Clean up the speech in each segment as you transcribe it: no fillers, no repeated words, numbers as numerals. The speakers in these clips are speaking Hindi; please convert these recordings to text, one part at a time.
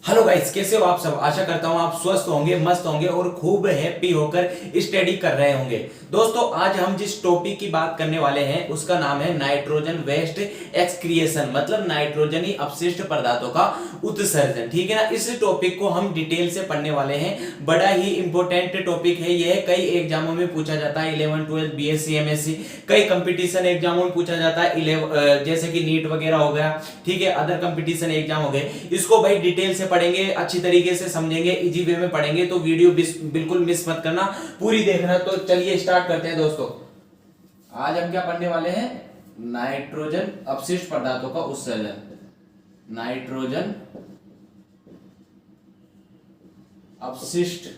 हेलो गाइस, कैसे हो आप सब। आशा करता हूं आप स्वस्थ होंगे, मस्त होंगे और खूब हैप्पी होकर स्टडी कर रहे होंगे। दोस्तों, आज हम जिस टॉपिक की बात करने वाले हैं उसका नाम है नाइट्रोजन वेस्ट एक्सक्रिएशन, मतलब नाइट्रोजनी अपशिष्ट पदार्थों का उत्सर्जन। ठीक है ना। इस टॉपिक को हम डिटेल से पढ़ने वाले हैं। बड़ा ही इंपॉर्टेंट टॉपिक है यह। कई एग्जामों में पूछा जाता है, 11 12 बीएससी एमएससी, कई कंपटीशन एग्जामों में पूछा जाता है, जैसे कि नीट वगैरह हो गया। ठीक है, अदर कंपटीशन एग्जाम हो गए। इसको भाई डिटेल से पढ़ेंगे, अच्छी तरीके से समझेंगे, इजी वे में पढ़ेंगे, तो वीडियो बिल्कुल मिस मत करना, पूरी देखना। तो चलिए स्टार्ट करते हैं दोस्तों। आज हम क्या पढ़ने वाले हैं? नाइट्रोजन अपशिष्ट पदार्थों का उत्सर्जन। नाइट्रोजन अपशिष्ट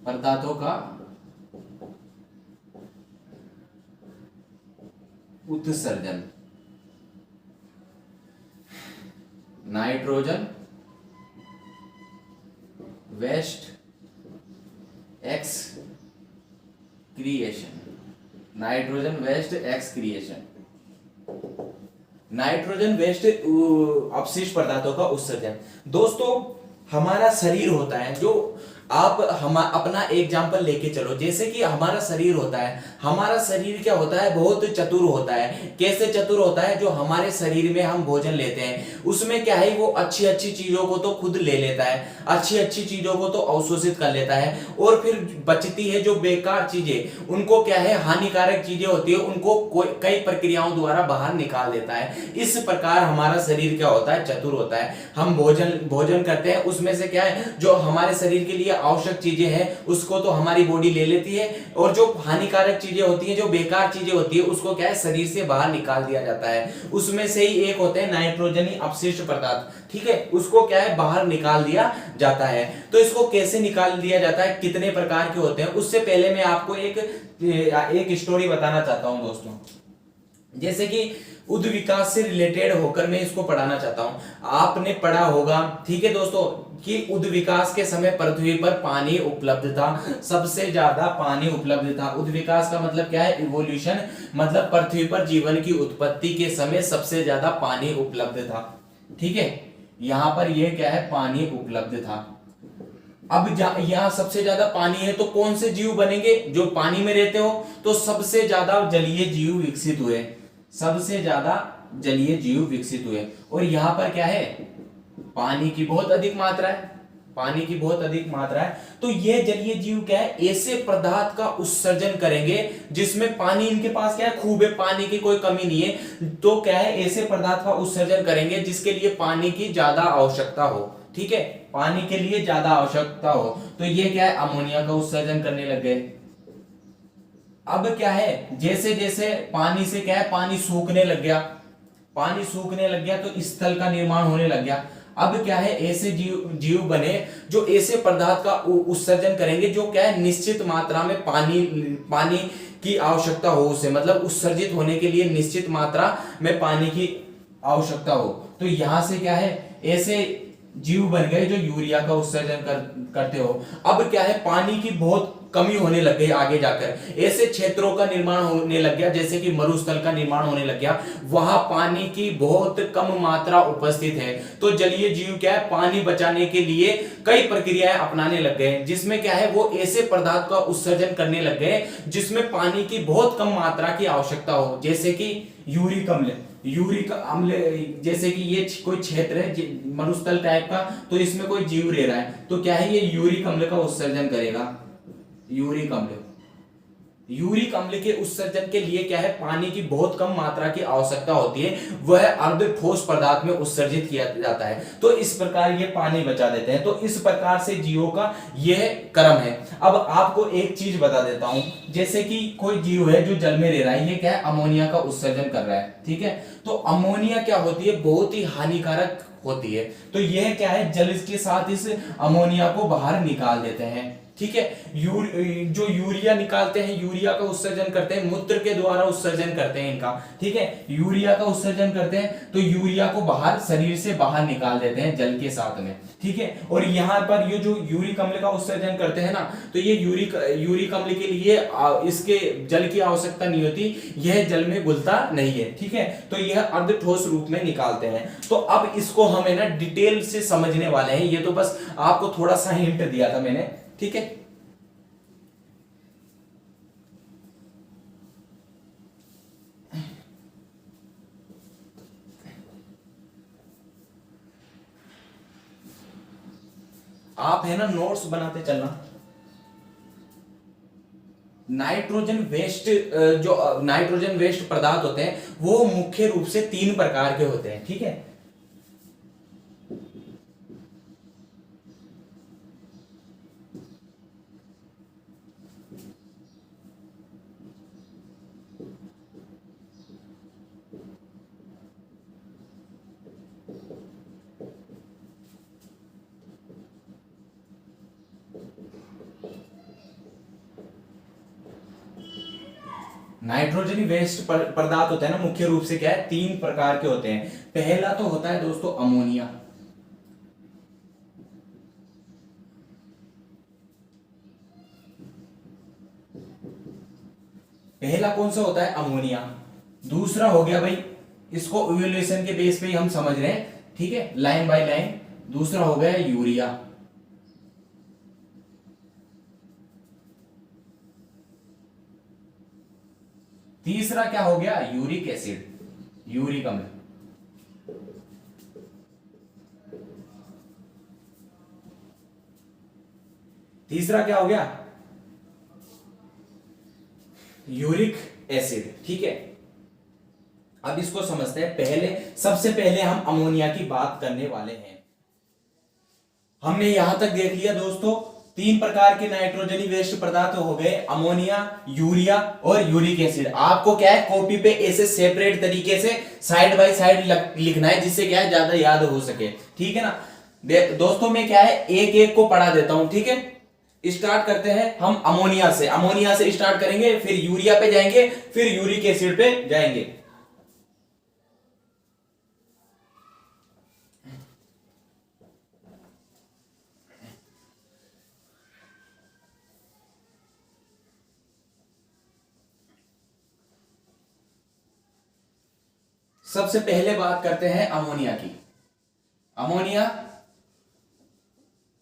पदार्थों का उत्सर्जन। Nitrogen waste excretion. Nitrogen waste excretion. Nitrogen waste अपशिष्ट पदार्थों का उत्सर्जन। दोस्तों, हमारा शरीर होता है, जो आप हम अपना एग्जाम्पल लेके चलो, जैसे कि हमारा शरीर होता है। हमारा शरीर क्या होता है? बहुत चतुर होता है। कैसे चतुर होता है? जो हमारे शरीर में हम भोजन लेते हैं उसमें क्या है, वो अच्छी अच्छी चीजों को तो खुद ले लेता है, अच्छी अच्छी चीजों को तो अवशोषित कर लेता है, और फिर बचती है जो बेकार चीजें, उनको क्या है, हानिकारक चीजें होती है, उनको कई प्रक्रियाओं द्वारा बाहर निकाल देता है। इस प्रकार हमारा शरीर क्या होता है? चतुर होता है। हम भोजन करते हैं, उसमें से क्या है, जो हमारे शरीर के लिए आवश्यक चीजें हैं उसको तो हमारी बॉडी ले लेती है, और जो हानिकारक चीजें होती हैं, जो बेकार चीजें होती है, उसको क्या है, शरीर से बाहर निकाल दिया जाता है। उसमें से ही एक होते हैं नाइट्रोजनी अपशिष्ट पदार्थ। ठीक है, उसको क्या है, बाहर निकाल दिया जाता है। तो इसको कैसे निकाल दिया जाता है, कितने प्रकार के होते हैं, उससे पहले मैं आपको एक स्टोरी बताना चाहता हूं दोस्तों। जैसे कि उद्द विकास से रिलेटेड होकर मैं इसको पढ़ाना चाहता हूं। आपने पढ़ा होगा, ठीक है दोस्तों, कि उद्द विकास के समय पृथ्वी पर पानी उपलब्ध था, सबसे ज्यादा पानी उपलब्ध था। उद्द विकास का मतलब क्या है? इवोल्यूशन, मतलब पृथ्वी पर जीवन की उत्पत्ति के समय सबसे ज्यादा पानी उपलब्ध था। ठीक है, यहां पर यह क्या है, पानी उपलब्ध था। अब यहाँ सबसे ज्यादा पानी है तो कौन से जीव बनेंगे? जो पानी में रहते हो, तो सबसे ज्यादा जलीय जीव विकसित हुए, सबसे ज्यादा जलीय जीव विकसित हुए। और यहां पर क्या है, पानी की बहुत अधिक मात्रा है, पानी की बहुत अधिक मात्रा है। तो ये जलीय जीव क्या है, ऐसे पदार्थ का उत्सर्जन करेंगे जिसमें पानी इनके पास क्या है, खूब है, पानी की कोई कमी नहीं है। तो क्या है, ऐसे पदार्थ का उत्सर्जन करेंगे जिसके लिए पानी की ज्यादा आवश्यकता हो। ठीक है, पानी के लिए ज्यादा आवश्यकता हो। तो ये क्या है, अमोनिया का उत्सर्जन करने लग गए। अब क्या है, जैसे जैसे पानी से क्या है, पानी सूखने लग गया, पानी सूखने लग गया तो स्थल का निर्माण होने लग गया। अब क्या है, ऐसे जीव बने जो ऐसे पदार्थ का उत्सर्जन करेंगे जो क्या है, निश्चित मात्रा में पानी की आवश्यकता हो उसे, मतलब उत्सर्जित होने के लिए निश्चित मात्रा में पानी की आवश्यकता हो। तो यहां से क्या है, ऐसे जीव बन गए जो यूरिया का उत्सर्जन करते हो। अब क्या है, पानी की बहुत कमी होने लग गई। आगे जाकर ऐसे क्षेत्रों का निर्माण होने लग गया, जैसे कि मरुस्थल का निर्माण होने लग गया, वहां पानी की बहुत कम मात्रा उपस्थित है। तो जलीय जीव क्या है, पानी बचाने के लिए कई प्रक्रियाएं अपनाने लग गए, जिसमें क्या है, वो ऐसे पदार्थ का उत्सर्जन करने लग गए जिसमें पानी की बहुत कम मात्रा की आवश्यकता हो, जैसे कि यूरिक अम्ल। यूरिक अम्ल, जैसे कि ये कोई क्षेत्र है मरुस्थल टाइप का, तो इसमें कोई जीव रह रहा है, तो क्या है, ये यूरिक अम्ल का उत्सर्जन करेगा। यूरिक अम्ल, यूरिक अम्ल के उत्सर्जन के लिए क्या है, पानी की बहुत कम मात्रा की आवश्यकता होती है, वह अर्ध ठोस पदार्थ में उत्सर्जित किया जाता है। तो इस प्रकार ये पानी बचा देते हैं। तो इस प्रकार से जीवों का यह क्रम है। अब आपको एक चीज बता देता हूं, जैसे कि कोई जीव है जो जल में रह रहा है, ये क्या है, अमोनिया का उत्सर्जन कर रहा है। ठीक है, तो अमोनिया क्या होती है, बहुत ही हानिकारक होती है। तो यह क्या है, जल के साथ इस अमोनिया को बाहर निकाल देते हैं। ठीक है। जो यूरिया निकालते हैं, यूरिया का उत्सर्जन करते हैं, मूत्र के द्वारा उत्सर्जन करते हैं इनका, ठीक है। यूरिया का उत्सर्जन करते हैं तो यूरिया को बाहर, शरीर से बाहर निकाल देते हैं जल के साथ में, ठीक है। और यहाँ पर ये जो यूरिक अम्ल का उत्सर्जन करते हैं ना, तो ये यूरिक अम्ल के लिए इसके जल की आवश्यकता नहीं होती, यह जल में घुलता नहीं है, ठीक है। तो यह अर्ध ठोस रूप में निकालते हैं। तो अब इसको हमें ना डिटेल से समझने वाले हैं, ये तो बस आपको थोड़ा सा हिंट दिया था मैंने, ठीक है। आप है ना नोट्स बनाते चलना। नाइट्रोजन वेस्ट, जो नाइट्रोजन वेस्ट पदार्थ होते हैं वो मुख्य रूप से 3 प्रकार के होते हैं, ठीक है। नाइट्रोजन वेस्ट पदार्थ होते हैं ना, मुख्य रूप से क्या है, 3 प्रकार के होते हैं। पहला तो होता है दोस्तों अमोनिया, पहला कौन सा होता है, अमोनिया। दूसरा हो गया भाई, इसको इवैल्यूएशन के बेस पे ही हम समझ रहे हैं, ठीक है, लाइन बाय लाइन। दूसरा हो गया यूरिया। तीसरा क्या हो गया, यूरिक एसिड, यूरिक अम्ल। तीसरा क्या हो गया, यूरिक एसिड, ठीक है। अब इसको समझते हैं। सबसे पहले हम अमोनिया की बात करने वाले हैं। हमने यहां तक देख लिया दोस्तों, 3 प्रकार के नाइट्रोजनी वेस्ट पदार्थ हो गए, अमोनिया, यूरिया और यूरिक एसिड। आपको क्या है, कॉपी पे ऐसे सेपरेट तरीके से साइड बाय साइड लिखना है, जिससे क्या है ज्यादा याद हो सके, ठीक है ना। दोस्तों मैं क्या है, एक एक को पढ़ा देता हूं, ठीक है। स्टार्ट करते हैं हम अमोनिया से। अमोनिया से स्टार्ट करेंगे, फिर यूरिया पे जाएंगे, फिर यूरिक एसिड पे जाएंगे। सबसे पहले बात करते हैं अमोनिया की। अमोनिया,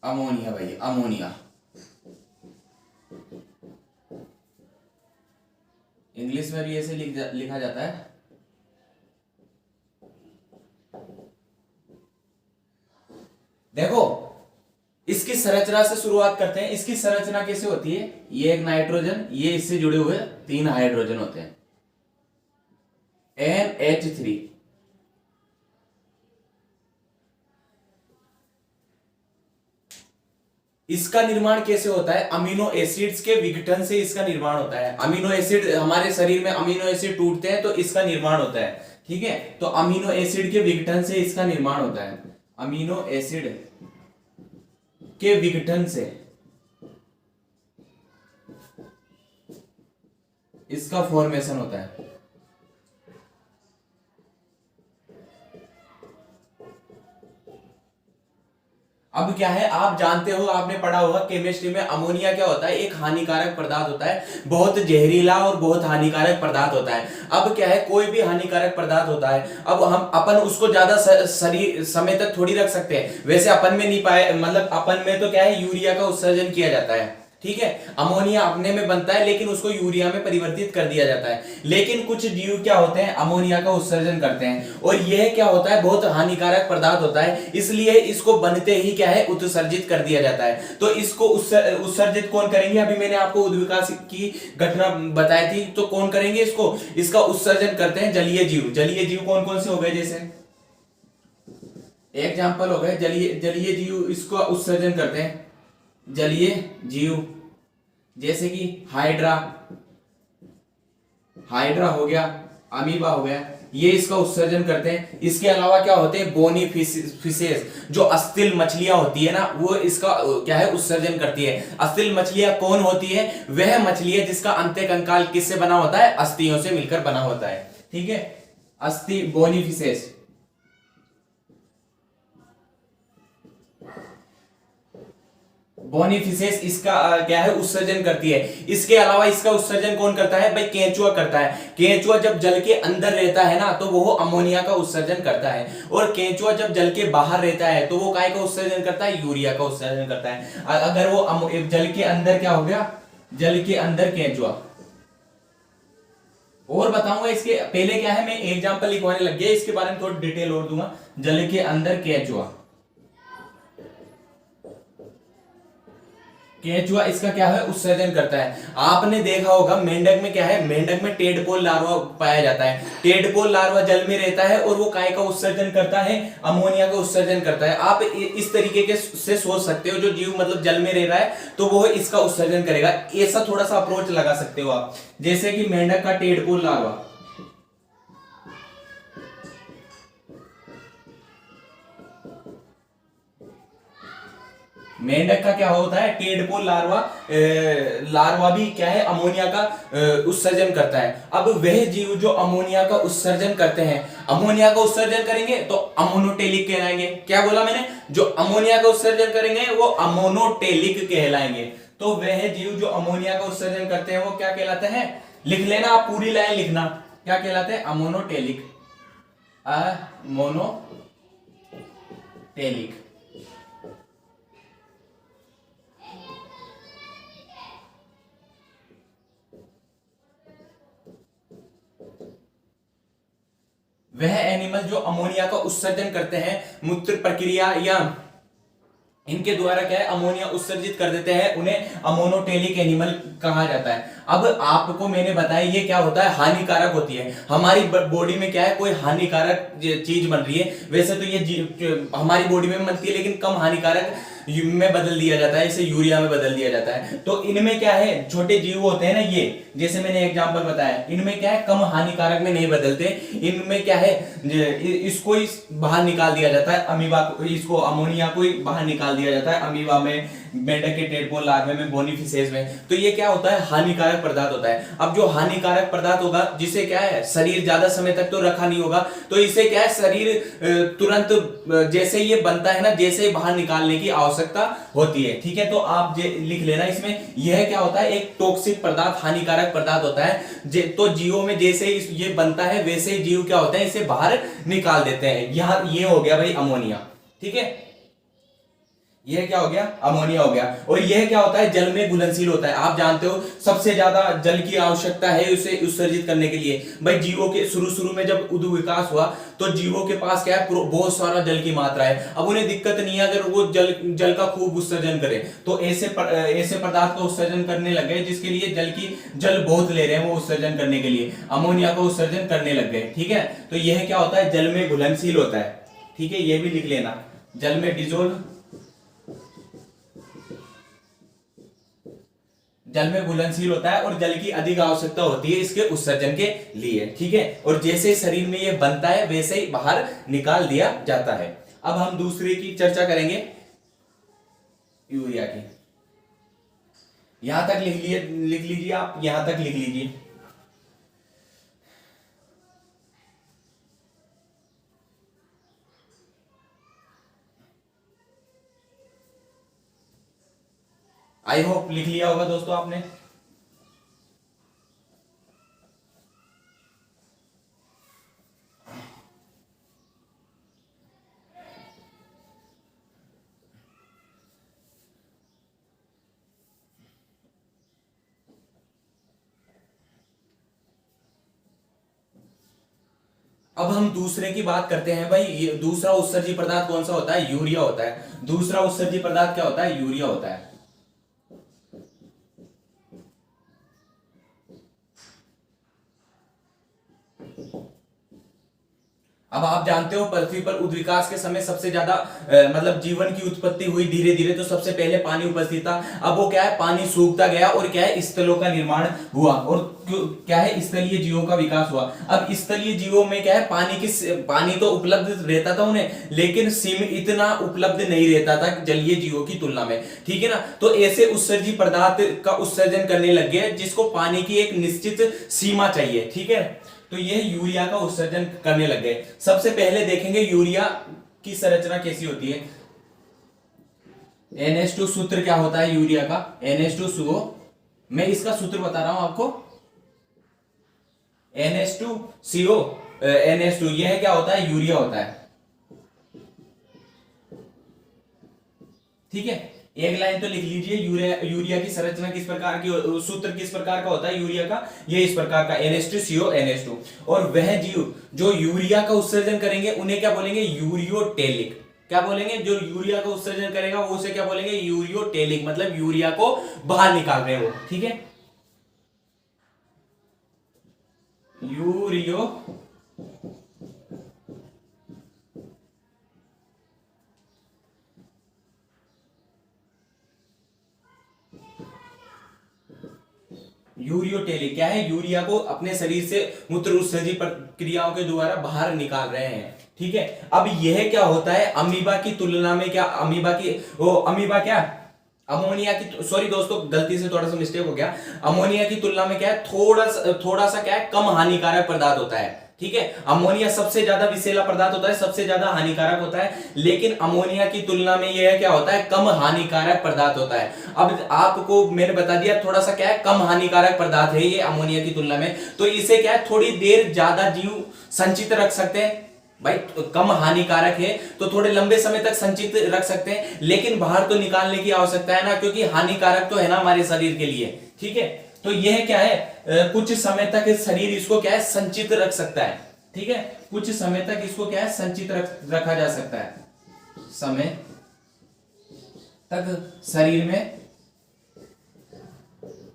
अमोनिया भाई, अमोनिया इंग्लिश में भी ऐसे लिखा जाता है। देखो, इसकी संरचना से शुरुआत करते हैं। इसकी संरचना कैसे होती है, ये एक नाइट्रोजन, ये इससे जुड़े हुए 3 हाइड्रोजन होते हैं, NH3। इसका निर्माण कैसे होता है, अमीनो एसिड्स के विघटन से इसका निर्माण होता है। अमीनो एसिड, हमारे शरीर में अमीनो एसिड टूटते हैं तो इसका निर्माण होता है, ठीक है। तो अमीनो एसिड के विघटन से इसका निर्माण होता है। अमीनो एसिड के विघटन से इसका फॉर्मेशन होता है। अब क्या है, आप जानते हो, आपने पढ़ा होगा केमिस्ट्री में, अमोनिया क्या होता है, एक हानिकारक पदार्थ होता है, बहुत जहरीला और बहुत हानिकारक पदार्थ होता है। अब क्या है, कोई भी हानिकारक पदार्थ होता है, अब हम अपन उसको ज्यादा शरीर समय तक थोड़ी रख सकते हैं। वैसे अपन में नहीं पाए, मतलब अपन में तो क्या है, यूरिया का उत्सर्जन किया जाता है, ठीक है। अमोनिया अपने में बनता है, लेकिन उसको यूरिया में परिवर्तित कर दिया जाता है। लेकिन कुछ जीव क्या होते हैं, अमोनिया का उत्सर्जन करते हैं, और यह क्या होता है, बहुत हानिकारक पदार्थ होता है, इसलिए इसको बनते ही क्या है, उत्सर्जित कर दिया जाता है। तो इसको उत्सर्जित कौन करेंगे, अभी मैंने आपको उद्विकास की घटना बताई थी, तो कौन करेंगे इसको, इसका उत्सर्जन करते हैं जलीय जीव। जलीय जीव कौन कौन से हो गए, जैसे एग्जाम्पल हो गए जलीय जीव, इसको उत्सर्जन करते हैं जलीय जीव, जैसे कि हाइड्रा, हाइड्रा हो गया, अमीबा हो गया, ये इसका उत्सर्जन करते हैं। इसके अलावा क्या होते हैं, बोनी फिशेस, जो अस्थिल मछलियां होती है ना, वो इसका क्या है, उत्सर्जन करती है। अस्थिल मछलियां कौन होती है, वह मछली है जिसका अंत्य कंकाल किससे बना होता है, अस्थियों से मिलकर बना होता है। ठीक है, अस्थि बोनी फिशेस। बोनीफिसेस इसका क्या है, उत्सर्जन करती है। इसके अलावा इसका उत्सर्जन कौन करता है भाई, केंचुआ करता है। केंचुआ जब जल के अंदर रहता है ना, तो वो अमोनिया का उत्सर्जन करता है, और केंचुआ जब जल के बाहर रहता है तो वो काय का उत्सर्जन करता है, यूरिया का उत्सर्जन करता है। अगर वो जल के अंदर क्या हो गया, जल के अंदर केंचुआ। और बताऊंगा इसके पहले क्या है, मैं एग्जांपल लिखवाने लग गया, इसके बारे में थोड़ी डिटेल और दूंगा। जल के अंदर केंचुआ, केंचुआ इसका क्या है, उत्सर्जन करता है। आपने देखा होगा मेंढक में क्या है, मेंढक में टेडपोल लार्वा पाया जाता है। टेडपोल लार्वा जल में रहता है और वो काय का उत्सर्जन करता है, अमोनिया का उत्सर्जन करता है। आप इस तरीके के से सोच सकते हो, जो जीव मतलब जल में रह रहा है तो वो इसका उत्सर्जन करेगा। ऐसा थोड़ा सा अप्रोच लगा सकते हो आप, जैसे कि मेंढक का टेडपोल लार्वा, मेंढक का क्या होता है, टेडपोल लार्वा, लार्वा भी क्या है, अमोनिया का उत्सर्जन करता है। अब वह जीव जो अमोनिया का उत्सर्जन करते हैं, अमोनिया का उत्सर्जन करेंगे तो अमोनोटेलिक कहलाएंगे। क्या बोला मैंने, जो अमोनिया का उत्सर्जन करेंगे वो अमोनोटेलिक कहलाएंगे। तो वह जीव जो अमोनिया का उत्सर्जन करते हैं वो क्या कहलाते हैं, लिख लेना आप, पूरी लाइन लिखना, क्या कहलाते हैं, अमोनोटेलिक, अमोनोटेलिक। वह एनिमल जो अमोनिया का उत्सर्जन करते हैं, मूत्र प्रक्रिया या इनके द्वारा क्या है, अमोनिया उत्सर्जित कर देते हैं, उन्हें अमोनोटेलिक एनिमल कहा जाता है। अब आपको मैंने बताया ये क्या होता है, हानिकारक होती है। हमारी बॉडी में क्या है, कोई हानिकारक चीज बन रही है, वैसे तो ये हमारी बॉडी में बनती है, लेकिन कम हानिकारक में बदल दिया जाता है, इसे यूरिया में बदल दिया जाता है। तो इनमें क्या है, छोटे जीव होते हैं ना ये, जैसे मैंने एग्जांपल बताया, इनमें क्या है, कम हानिकारक में नहीं बदलते। इनमें क्या है, इसको इस बाहर निकाल दिया जाता है, अमीबा को, इसको अमोनिया को बाहर निकाल दिया जाता है, अमीबा में, मेंढक के टेडपोल लार्वे में, बोनीफिसेस में। तो ये क्या होता है, हानिकारक पदार्थ होता है। अब जो हानिकारक पदार्थ होगा, जिसे क्या है, शरीर ज्यादा समय तक तो रखा नहीं होगा, तो इसे क्या है, शरीर तुरंत जैसे ये बनता है ना, जैसे ही बाहर निकालने की आवश्यकता होती है। ठीक है, तो आप लिख लेना इसमें, यह क्या होता है, एक टॉक्सिक पदार्थ, हानिकारक पदार्थ होता है। तो जीवों में जैसे ही ये बनता है, वैसे ही जीव क्या होते हैं, इसे बाहर निकाल देते हैं। यहां ये हो गया भाई अमोनिया। ठीक है, यह क्या हो गया, अमोनिया हो गया। और यह क्या होता है, जल में घुलनशील होता है। आप जानते हो सबसे ज्यादा जल की आवश्यकता है उसे उत्सर्जित करने के लिए। भाई जीवों के शुरू में जब उद्योग विकास हुआ, तो जीवों के पास क्या है, बहुत सारा जल की मात्रा है। अब उन्हें दिक्कत नहीं है अगर वो जल का खूब उत्सर्जन करे, तो ऐसे पदार्थ का उत्सर्जन करने लग गए, जिसके लिए जल बहुत ले रहे हैं, वो उत्सर्जन करने के लिए अमोनिया का उत्सर्जन करने लग गए। ठीक है, तो यह क्या होता है, जल में घुलनशील होता है। ठीक है, यह भी लिख लेना, जल में डिजोल्व, जल में घुलनशील होता है, और जल की अधिक आवश्यकता होती है इसके उत्सर्जन के लिए। ठीक है, और जैसे शरीर में ये बनता है, वैसे ही बाहर निकाल दिया जाता है। अब हम दूसरे की चर्चा करेंगे, यूरिया की। यहां तक लिख लीजिए आप, यहां तक लिख लीजिए। आई होप लिख लिया होगा दोस्तों आपने। अब हम दूसरे की बात करते हैं भाई। ये दूसरा उत्सर्जी पदार्थ कौन सा होता है, यूरिया होता है। दूसरा उत्सर्जी पदार्थ क्या होता है, यूरिया होता है। अब आप जानते हो पृथ्वी पर उद्विकास के समय सबसे ज्यादा मतलब जीवन की उत्पत्ति हुई धीरे धीरे, तो सबसे पहले पानी उपस्थित था। अब वो क्या है, पानी सूखता गया और क्या है, स्थलों का निर्माण हुआ और क्या है, स्थलीय जीवों का विकास हुआ। अब स्थलीय जीवों में क्या है, पानी तो उपलब्ध रहता था उन्हें, लेकिन इतना उपलब्ध नहीं रहता था जलीय जीवों की तुलना में, ठीक है ना। तो ऐसे उत्सर्जी पदार्थ का उत्सर्जन करने लग गए जिसको पानी की एक निश्चित सीमा चाहिए, ठीक है। तो ये यूरिया का उत्सर्जन करने लग गए। सबसे पहले देखेंगे यूरिया की संरचना कैसी होती है। NH2 सूत्र क्या होता है यूरिया का, NH2CO, मैं इसका सूत्र बता रहा हूं आपको, NH2CO, NH2, यह क्या होता है, यूरिया होता है, ठीक है। एक लाइन तो लिख लीजिए, यूरिया की संरचना किस प्रकार की, सूत्र किस प्रकार का होता है यूरिया का, ये इस प्रकार का, NH2CO NH2। और वह जीव जो यूरिया का उत्सर्जन करेंगे उन्हें क्या बोलेंगे, यूरियोटेलिक। क्या बोलेंगे, जो यूरिया का उत्सर्जन करेगा वो उसे क्या बोलेंगे, यूरियोटेलिक, मतलब यूरिया को बाहर निकाल रहे हो, ठीक है। यूरियो यूरियोटेलिक क्या है, यूरिया को अपने शरीर से मूत्र उत्सर्जी प्रक्रियाओं के द्वारा बाहर निकाल रहे हैं, ठीक है। अब यह क्या होता है, अमीबा की तुलना में, क्या अमीबा क्या, अमोनिया की, सॉरी दोस्तों गलती से थोड़ा सा मिस्टेक हो गया, अमोनिया की तुलना में क्या है, थोड़ा सा क्या है, कम हानिकारक पदार्थ होता है, ठीक है। अमोनिया सबसे ज्यादा विषैला पदार्थ होता है, सबसे ज्यादा हानिकारक होता है, लेकिन अमोनिया की तुलना में यह क्या होता है, कम हानिकारक पदार्थ होता है। अब आपको मैंने बता दिया थोड़ा सा क्या है, कम हानिकारक पदार्थ है ये अमोनिया की तुलना में, तो इसे क्या है, थोड़ी देर ज्यादा जीव संचित रख सकते हैं। भाई तो कम हानिकारक है तो थोड़े लंबे समय तक संचित रख सकते हैं, लेकिन बाहर तो निकालने की आवश्यकता है ना, क्योंकि हानिकारक तो है ना हमारे शरीर के लिए, ठीक है। तो यह क्या है, कुछ समय तक शरीर इसको क्या है, संचित रख सकता है, ठीक है। कुछ समय तक इसको क्या है, संचित रखा जा सकता है, समय तक शरीर में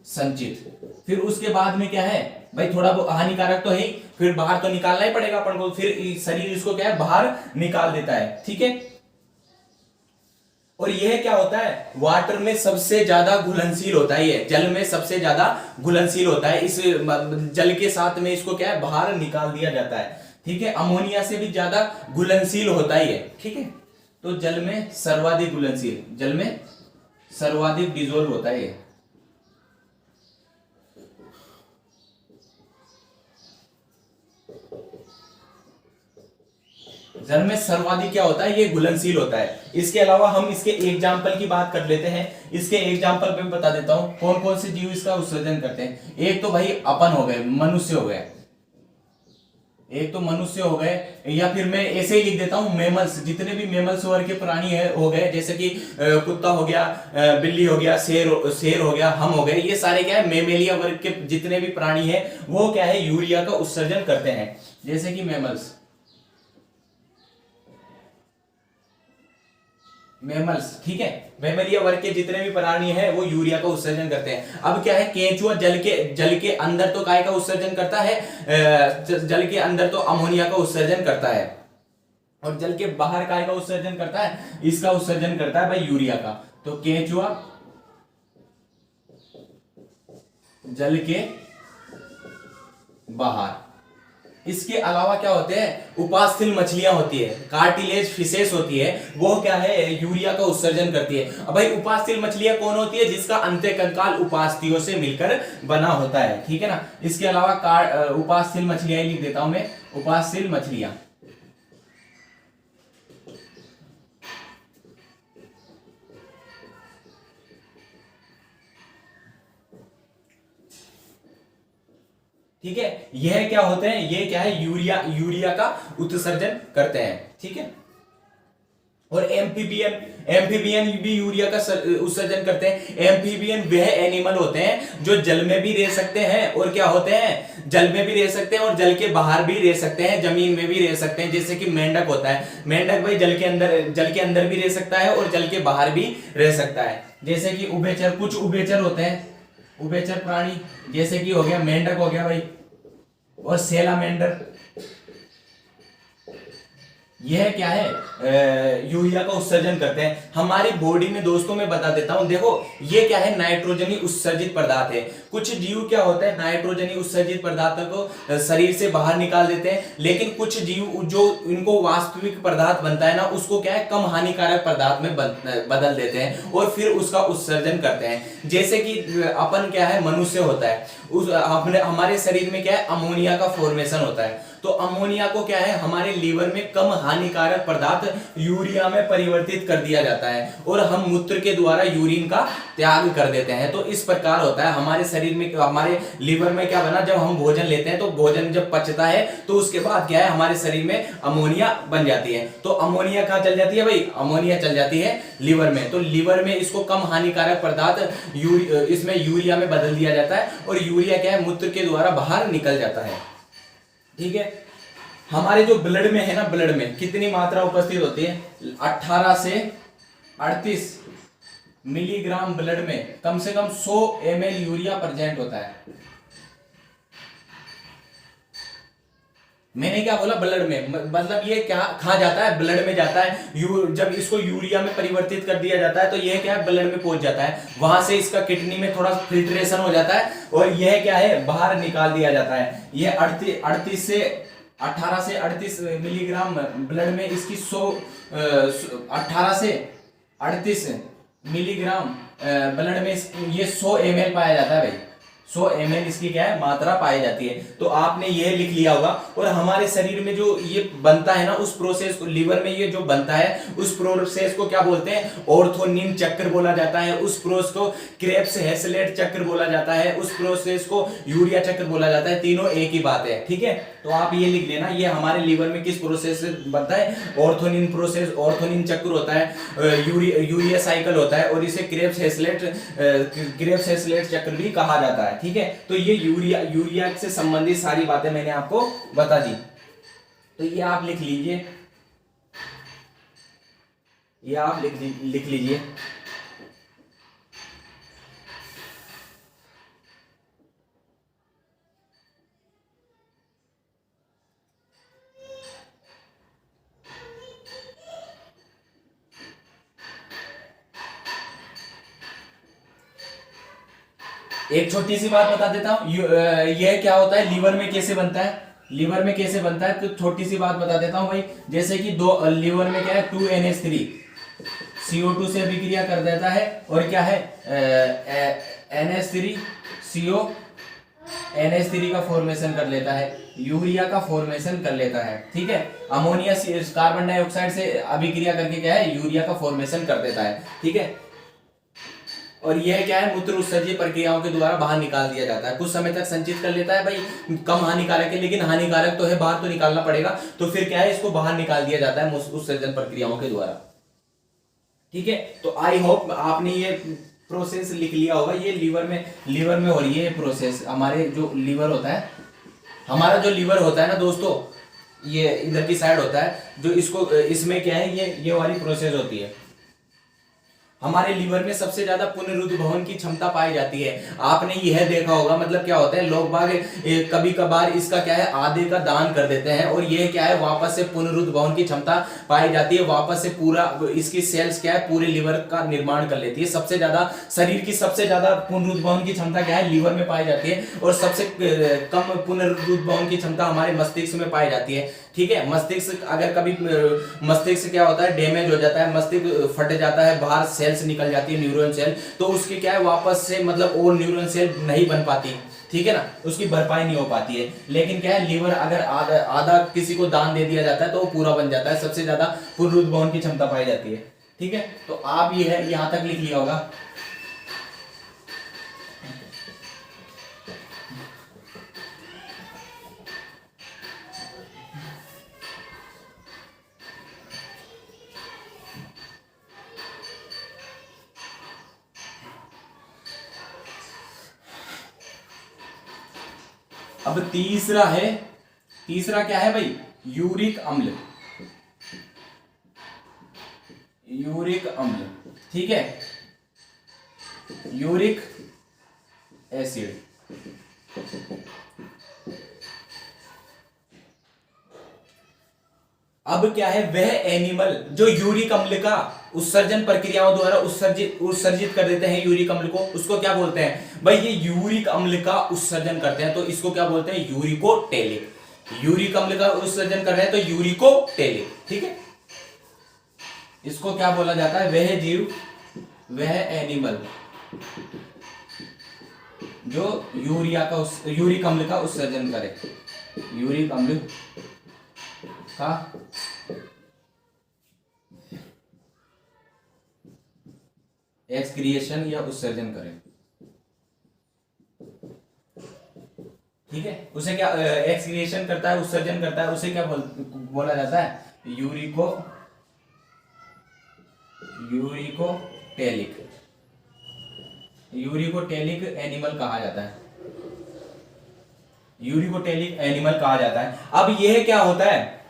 संचित। फिर उसके बाद में क्या है भाई, थोड़ा हानिकारक तो है ही, फिर बाहर तो निकालना ही पड़ेगा अपन को, फिर शरीर इसको क्या है, बाहर निकाल देता है, ठीक है। और यह क्या होता है, वाटर में सबसे ज्यादा घुलनशील होता है, ये जल में सबसे ज्यादा घुलनशील होता है, इस जल के साथ में इसको क्या है, बाहर निकाल दिया जाता है, ठीक है। अमोनिया से भी ज्यादा घुलनशील होता है ये, ठीक है। तो जल में सर्वाधिक घुलनशील, जल में सर्वाधिक डिजोल्व होता है ये। जल में सर्वाधिक क्या होता है, ये घुलनशील होता है। इसके अलावा हम इसके एग्जाम्पल की बात कर लेते हैं। इसके एग्जाम्पल पे बता देता हूं कौन कौन से जीव इसका उत्सर्जन करते हैं। एक तो भाई अपन हो गए, मनुष्य हो गए, एक तो मनुष्य हो गए, या फिर मैं ऐसे ही लिख देता हूं मेमल्स, जितने भी मेमल्स वर्ग के प्राणी है हो गए, जैसे कि कुत्ता हो गया, बिल्ली हो गया, शेर हो गया, हम हो गए, ये सारे क्या है, मेमेलिया वर्ग के जितने भी प्राणी है वो क्या है, यूरिया का उत्सर्जन करते हैं। जैसे कि मेमल्स, ठीक है, मेमेलिया वर्ग के जितने भी प्राणी हैं वो यूरिया का उत्सर्जन करते हैं। अब क्या है, केंचुआ जल के अंदर तो काय का उत्सर्जन करता है, जल के अंदर तो अमोनिया का उत्सर्जन करता है, और जल के बाहर काय का उत्सर्जन करता है, इसका उत्सर्जन करता है भाई यूरिया का। तो केंचुआ जल के बाहर। इसके अलावा क्या होते हैं, उपास्थल मछलियां होती है, कार्टिलेज फिशेस होती है, वो क्या है, यूरिया का उत्सर्जन करती है। अब भाई उपास्थल मछलियां कौन होती है, जिसका अंत्य कंकाल उपास्थियों से मिलकर बना होता है, ठीक है ना। इसके अलावा उपास्थल मछलियां लिख देता हूं मैं, उपास्थल मछलियां, ठीक है। यह क्या होते हैं, ये क्या है, यूरिया का उत्सर्जन करते हैं, ठीक है। और एम्फीबियन भी यूरिया का उत्सर्जन करते हैं। एम्फीबियन वह एनिमल होते हैं जो जल में भी रह सकते हैं, और क्या होते हैं, जल में भी रह सकते हैं और जल के बाहर भी रह सकते हैं, जमीन में भी रह सकते हैं। जैसे कि मेंढक होता है, मेंढक भाई जल के अंदर भी रह सकता है और जल के बाहर भी रह सकता है। जैसे कि उभयचर, कुछ उभयचर होते हैं, उभयचर प्राणी, जैसे कि हो गया मेंढक हो गया भाई, और सेलामेंडर, यह क्या है, यूरिया का उत्सर्जन करते हैं हमारी बॉडी में। दोस्तों मैं बता देता हूं, देखो ये क्या है, नाइट्रोजनी उत्सर्जित पदार्थ है। कुछ जीव क्या होते हैं, नाइट्रोजनी उत्सर्जित पदार्थ को शरीर से बाहर निकाल देते हैं, लेकिन कुछ जीव जो इनको वास्तविक पदार्थ बनता है ना, उसको क्या है, कम हानिकारक पदार्थ में बदल देते हैं और फिर उसका उत्सर्जन करते हैं। जैसे कि अपन क्या है, मनुष्य होता है, उस हमारे शरीर में क्या है, अमोनिया का फॉर्मेशन होता है। तो अमोनिया को क्या है, हमारे लीवर में कम हानिकारक पदार्थ यूरिया में परिवर्तित कर दिया जाता है और हम मूत्र के द्वारा यूरिन का त्याग कर देते हैं। तो इस प्रकार होता है हमारे शरीर में, हमारे लीवर में क्या बना, जब हम भोजन लेते हैं तो भोजन जब पचता है तो उसके बाद क्या है, हमारे शरीर में अमोनिया बन जाती है। तो अमोनिया कहां चल जाती है भाई, अमोनिया चल जाती है लीवर में। तो लीवर में इसको कम हानिकारक पदार्थ इसमें यूरिया में बदल दिया जाता है और यूरिया क्या है, मूत्र के द्वारा बाहर निकल जाता है। ठीक है, हमारे जो ब्लड में है ना, ब्लड में कितनी मात्रा उपस्थित होती है, 18 से 38 मिलीग्राम ब्लड में कम से कम 100 ml यूरिया प्रेजेंट होता है। मैंने क्या बोला, ब्लड में, मतलब ये क्या कहा जाता है, ब्लड में जाता है। जब इसको यूरिया में परिवर्तित कर दिया जाता है तो यह क्या है, ब्लड में पहुंच जाता है, वहां से इसका किडनी में थोड़ा फिल्ट्रेशन हो जाता है और यह क्या है, बाहर निकाल दिया जाता है। यह 38 से 18 से 38 मिलीग्राम ब्लड में इसकी 18 से 38 मिलीग्राम ब्लड में ये 100 ml पाया जाता है भाई, 100 ml इसकी क्या है, मात्रा पाई जाती है। तो आपने ये लिख लिया होगा। और हमारे शरीर में जो ये बनता है ना, उस प्रोसेस को, लीवर में ये जो बनता है उस प्रोसेस को क्या बोलते हैं, ऑर्थोनिन चक्र बोला जाता है। उस प्रोसेस को क्रेब्स हैसलेट चक्र बोला जाता है। उस प्रोसेस को यूरिया चक्र बोला जाता है। तीनों एक ही बात है, ठीक है। तो आप ये लिख लेना, ये हमारे लीवर में किस प्रोसेस से बनता है, ऑर्थोनिन प्रोसेस, ऑर्थोनिन चक्र होता है, यूरिया साइकिल होता है और इसे क्रेब्स हैसलेट चक्र भी कहा जाता है। ठीक है, तो ये यूरिया से संबंधित सारी बातें मैंने आपको बता दी। तो ये आप लिख लीजिए, ये आप लिख लीजिए। एक छोटी सी बात बता देता हूं, ये क्या होता है, लीवर में कैसे बनता है, लीवर में कैसे बनता है, तो छोटी सी बात बता देता हूं भाई। जैसे कि दो लीवर में क्या है, 2NH3 CO2 से अभिक्रिया कर देता है और क्या है, NH3 CO NH3 का फॉर्मेशन कर लेता है, यूरिया का फॉर्मेशन कर लेता है। ठीक है, अमोनिया कार्बन डाइऑक्साइड से अभिक्रिया करके क्या है, यूरिया का फॉर्मेशन कर देता है। ठीक है, और यह क्या है, मूत्र उत्सर्जन प्रक्रियाओं के द्वारा बाहर निकाल दिया जाता है। कुछ समय तक संचित कर लेता है भाई, कम हानिकारक है लेकिन हानिकारक तो है, बाहर तो निकालना पड़ेगा। तो फिर क्या है, इसको बाहर निकाल दिया जाता है उत्सर्जन प्रक्रियाओं के द्वारा। ठीक है, तो आई होप आपने ये प्रोसेस लिख लिया होगा। ये लीवर में हो रही है प्रोसेस। हमारे जो लीवर होता है, हमारा जो लीवर होता है ना दोस्तों, ये इधर की साइड होता है, जो इसको इसमें क्या है, ये वाली प्रोसेस होती है। हमारे लीवर में सबसे ज्यादा पुनरुद्भवन की क्षमता पाई जाती है। आपने यह देखा होगा, मतलब क्या होता है, लोग बाग कभी कभार इसका क्या है, आधे का दान कर देते हैं और यह क्या है, वापस से पुनरुद्भवन की क्षमता पाई जाती है। वापस से पूरा इसकी सेल्स क्या है, पूरे लीवर का निर्माण कर लेती है। सबसे ज्यादा शरीर की सबसे ज्यादा पुनरुद्भवन की क्षमता क्या है, लीवर में पाई जाती है और सबसे कम पुनरुद्भवन की क्षमता हमारे मस्तिष्क में पाई जाती है। ठीक है, मस्तिष्क अगर कभी मस्तिष्क क्या होता है, डैमेज हो जाता है, मस्तिष्क फट जाता है, बाहर सेल्स निकल जाती है, न्यूरॉन सेल, तो उसकी क्या है, वापस से मतलब और न्यूरॉन सेल नहीं बन पाती। ठीक है ना, उसकी भरपाई नहीं हो पाती है। लेकिन क्या है, लीवर अगर आधा किसी को दान दे दिया जाता है तो वो पूरा बन जाता है। सबसे ज्यादा पुनरुद्भवन की क्षमता पाई जाती है। ठीक है, तो आप ये है, यहां तक लिख लिया होगा। अब तीसरा है, तीसरा क्या है भाई, यूरिक अम्ल। यूरिक अम्ल, ठीक है, यूरिक एसिड। अब क्या है, वह एनिमल जो यूरिक अम्ल का उत्सर्जन प्रक्रियाओं द्वारा उत्सर्जित कर देते हैं यूरिक अम्ल को, उसको क्या बोलते हैं भाई, ये यूरिक अम्ल का उत्सर्जन करते हैं तो इसको क्या बोलते हैं, यूरिकोटेलिक। यूरिक अम्ल का उत्सर्जन कर रहे हैं तो यूरिकोटेलिक, ठीक है। इसको क्या बोला जाता है, वह जीव, वह एनिमल जो यूरिक अम्ल का उत्सर्जन करे, यूरिक अम्ल का एक्सक्रिएशन या उत्सर्जन करे, ठीक है। उसे क्या एक्सक्रिएशन करता है, उत्सर्जन करता है, उसे क्या बोला जाता है, यूरिकोटेलिक। यूरिकोटेलिक एनिमल कहा जाता है, यूरिकोटेलिक एनिमल कहा जाता है। अब यह क्या होता है,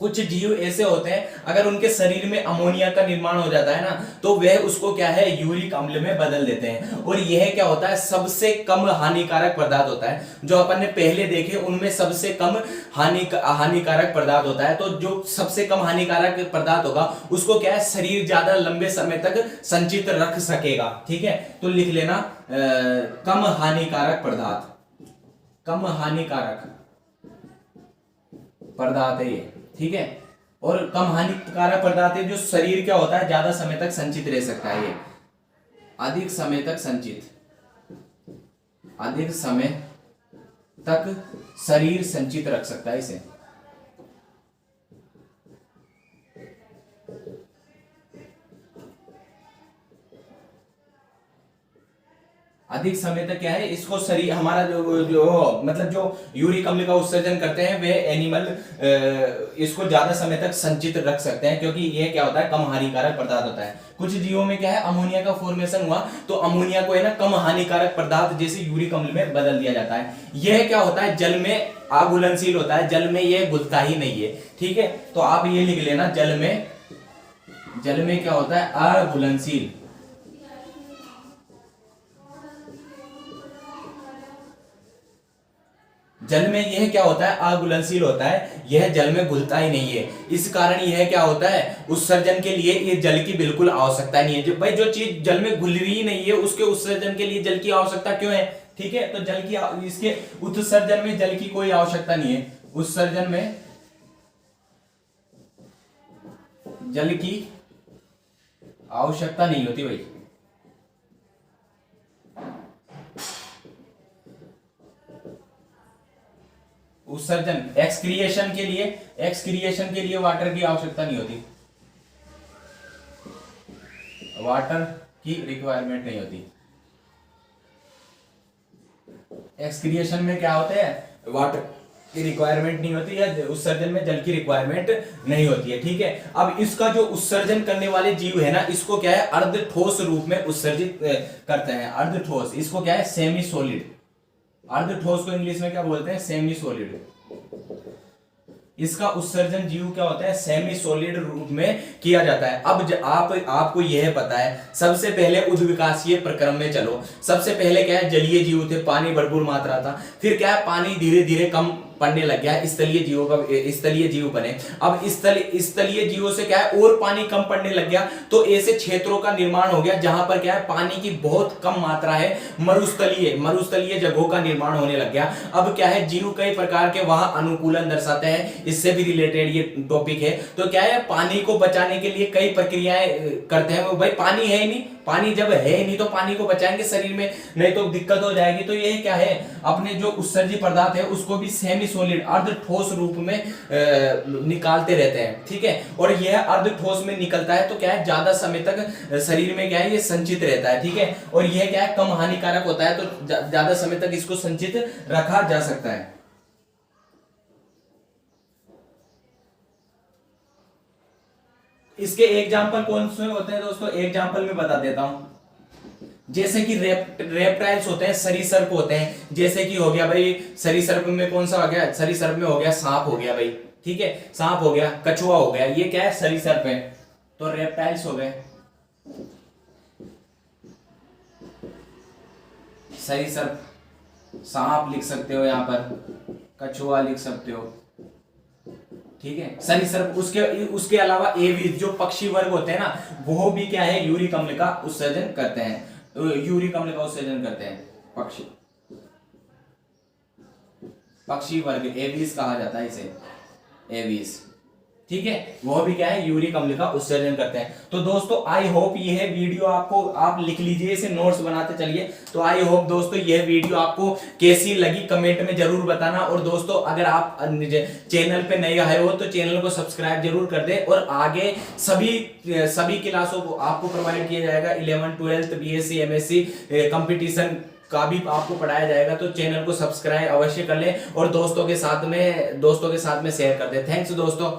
कुछ जीव ऐसे होते हैं अगर उनके शरीर में अमोनिया का निर्माण हो जाता है ना, तो वह उसको क्या है, यूरिक अम्ल में बदल देते हैं। और यह क्या होता है, सबसे कम हानिकारक पदार्थ होता है। जो अपन ने पहले देखे उनमें सबसे कम हानिकारक पदार्थ होता है। तो जो सबसे कम हानिकारक पदार्थ होगा उसको क्या है, शरीर ज्यादा लंबे समय तक संचित रख सकेगा, ठीक है। तो लिख लेना कम हानिकारक पदार्थ, कम हानिकारक पदार्थ है ये, ठीक है। और कम हानिकारक पदार्थ है जो शरीर क्या होता है, ज्यादा समय तक संचित रह सकता है, ये अधिक समय तक संचित, अधिक समय तक शरीर संचित रख सकता है इसे। अधिक समय तक क्या है, इसको शरीर हमारा जो मतलब जो यूरिक अम्ल का उत्सर्जन करते हैं वे एनिमल इसको ज्यादा समय तक संचित रख सकते हैं, क्योंकि ये क्या होता है, कम हानिकारक पदार्थ होता है। कुछ जीवों में क्या है, अमोनिया का फॉर्मेशन हुआ तो अमोनिया को है ना कम हानिकारक पदार्थ जैसे यूरिक अम्ल में बदल दिया जाता है। यह क्या होता है, जल में अघुलनशील होता है, जल में यह घुलता ही नहीं है, ठीक है। तो आप ये लिख लेना, जल में क्या होता है, अघुलनशील। जल में यह क्या होता है, अघुलनशील होता है, यह जल में घुलता ही नहीं है। इस कारण यह क्या होता है, उत्सर्जन के लिए ये जल की बिल्कुल आवश्यकता नहीं है। भाई जो चीज जल में घुल रही नहीं है उसके उत्सर्जन के लिए जल की आवश्यकता क्यों है, ठीक है। तो जल की इसके उत्सर्जन में जल की कोई आवश्यकता नहीं है, उत्सर्जन में जल की आवश्यकता नहीं होती भाई। उत्सर्जन एक्सक्रिएशन के लिए वाटर की आवश्यकता नहीं होती, वाटर की रिक्वायरमेंट नहीं होती। एक्सक्रिएशन में क्या होता है, वाटर की रिक्वायरमेंट नहीं होती है, उत्सर्जन में जल की रिक्वायरमेंट नहीं होती है, ठीक है। अब इसका जो उत्सर्जन करने वाले जीव है ना, इसको क्या है, अर्ध ठोस रूप में उत्सर्जित करते हैं, अर्ध ठोस। इसको क्या है, सेमी सॉलिड। अर्ध ठोस को इंग्लिश में क्या बोलते हैं, सेमी सॉलिड। इसका उत्सर्जन जीव क्या होता है, सेमी सॉलिड रूप में किया जाता है। अब आपको यह पता है, सबसे पहले उद्विकासीय प्रक्रम में चलो। सबसे पहले क्या है, जलीय जीव थे, पानी भरपूर मात्रा था। फिर क्या है, पानी धीरे धीरे कम पड़ने लग गया, स्थलीय जीव बने। अब स्थलीय जीवों से क्या है, और पानी कम पड़ने लग गया, तो ऐसे क्षेत्रों का निर्माण हो गया जहां पर क्या है, पानी की बहुत कम मात्रा है, मरुस्थलीय जगहों का निर्माण होने लग गया। अब क्या है, जीव कई प्रकार के वहां अनुकूलन दर्शाते हैं, इससे भी रिलेटेड ये टॉपिक है। तो क्या है, पानी को बचाने के लिए कई प्रक्रियाएं करते हैं। भाई पानी है ही नहीं, पानी जब है ही नहीं तो पानी को बचाएंगे शरीर में, नहीं तो दिक्कत हो जाएगी। तो ये क्या है, अपने जो उत्सर्जित पदार्थ है उसको भी सेमी सॉलिड अर्ध ठोस रूप में निकालते रहते हैं, ठीक है। और यह अर्ध ठोस में निकलता है तो क्या है, ज्यादा समय तक शरीर में क्या है, ये संचित रहता है, ठीक है। और यह क्या है, कम हानिकारक होता है, तो ज्यादा समय तक इसको संचित रखा जा सकता है। इसके एग्जाम्पल कौन से होते हैं दोस्तों, एग्जाम्पल में बता देता हूं। जैसे कि रेप्टाइल्स होते हैं, सरीसृप होते हैं। जैसे कि हो गया भाई, सरीसृप में कौन सा हो गया, सरीसृप में हो गया सांप हो गया भाई, ठीक है, सांप हो गया, कछुआ हो गया, ये क्या है, सरीसृप है। तो रेप्टाइल्स हो गए, सरीसृप, सांप लिख सकते हो यहां पर, कछुआ लिख सकते हो, ठीक है, सरीसृप। उसके उसके अलावा एवीज जो पक्षी वर्ग होते हैं ना, वो भी क्या है, यूरिक अम्ल का उत्सर्जन करते हैं, यूरिक अम्ल का उत्सर्जन करते हैं। पक्षी पक्षी वर्ग एवीज कहा जाता है इसे, एवीज, ठीक है, वो भी क्या है, यूरिक अम्ल का उत्सर्जन करते हैं। तो दोस्तों आई होप ये है वीडियो आपको, आप लिख लीजिए इसे, नोट्स बनाते चलिए। तो आई होप दोस्तों यह वीडियो आपको कैसी लगी कमेंट में जरूर बताना। और दोस्तों अगर आप चैनल पे नए आए हो तो चैनल को सब्सक्राइब जरूर कर दे। और आगे सभी क्लासों को आपको प्रोवाइड किया जाएगा, 11th 12th BSc MSc competition का भी आपको पढ़ाया जाएगा। तो चैनल को सब्सक्राइब अवश्य कर ले और दोस्तों के साथ में शेयर कर दे। थैंक्स दोस्तों।